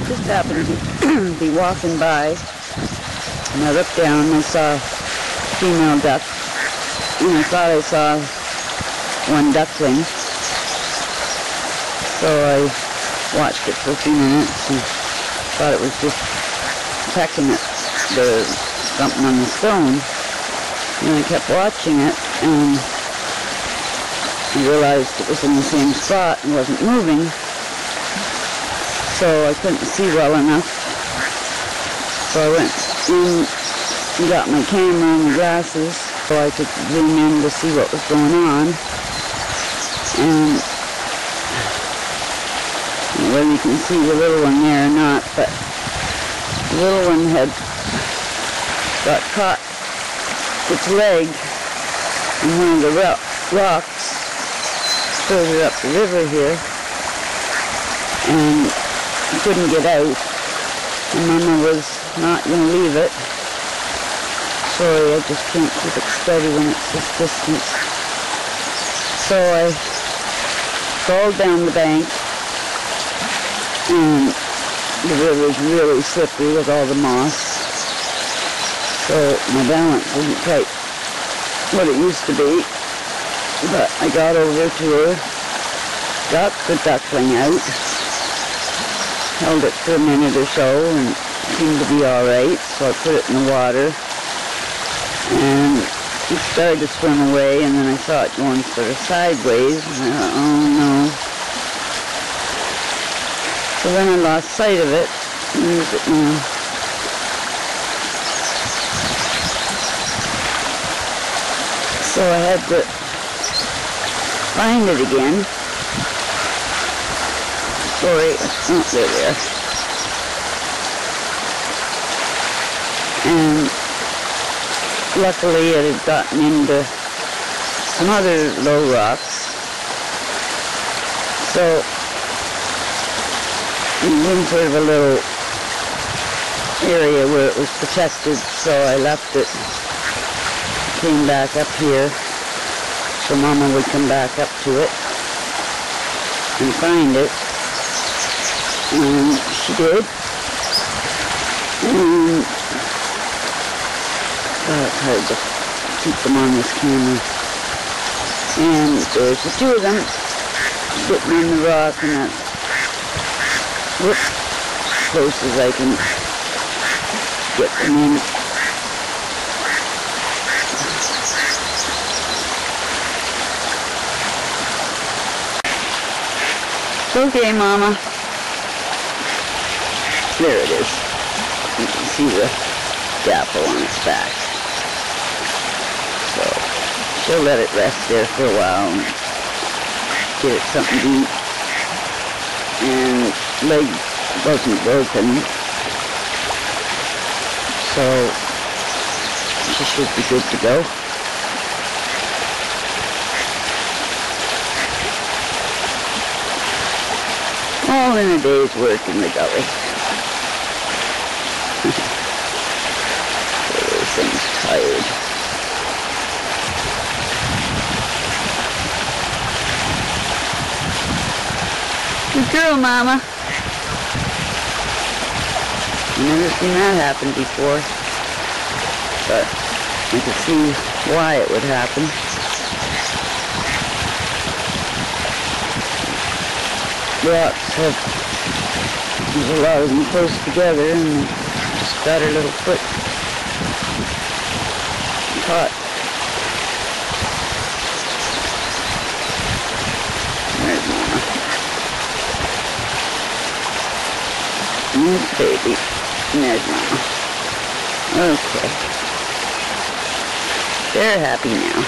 just happened to be walking by, and I looked down and I saw a female duck, and I thought I saw one duckling. So I watched it for a few minutes and thought it was just pecking at something on the stone. And I kept watching it, and I realized it was in the same spot and wasn't moving. So I couldn't see well enough. So I went in and got my camera and the glasses so I could zoom in to see what was going on. And whether you can see the little one there or not, but the little one had got caught its leg in one of the rocks further up the river here, and couldn't get out, and Mama was not going to leave it. Sorry, I just can't keep it steady when it's this distance. So I crawled down the bank, and the river's really slippery with all the moss, so my balance isn't quite what it used to be, but I got over to her, got the duckling out, held it for a minute or so, and it seemed to be alright, so I put it in the water, and it started to swim away, and then I saw it going sort of sideways, and I thought, oh no. So then I lost sight of it. Where is it now? So I had to find it again. Sorry, oh, there we are. And luckily it had gotten into some other low rocks. So in sort of a little area where it was protected, so I left it, came back up here, so Mama would come back up to it and find it, and she did, and it's hard to keep them on this camera, and there's the two of them sitting on the rock, and that's as close as I can get them in. Okay, Mama. There it is. You can see the dapple on its back. So she'll let it rest there for a while and get it something to eat. And leg wasn't broken, so she should be good to go. All in a day's work in the gully. This thing's tired. Good girl, Mama. I've never seen that happen before, but I could see why it would happen. Rocks have, there's a lot of them close together, and they just got her little foot caught. There's Mama. There's baby. And there's Mama. Okay. They're happy now.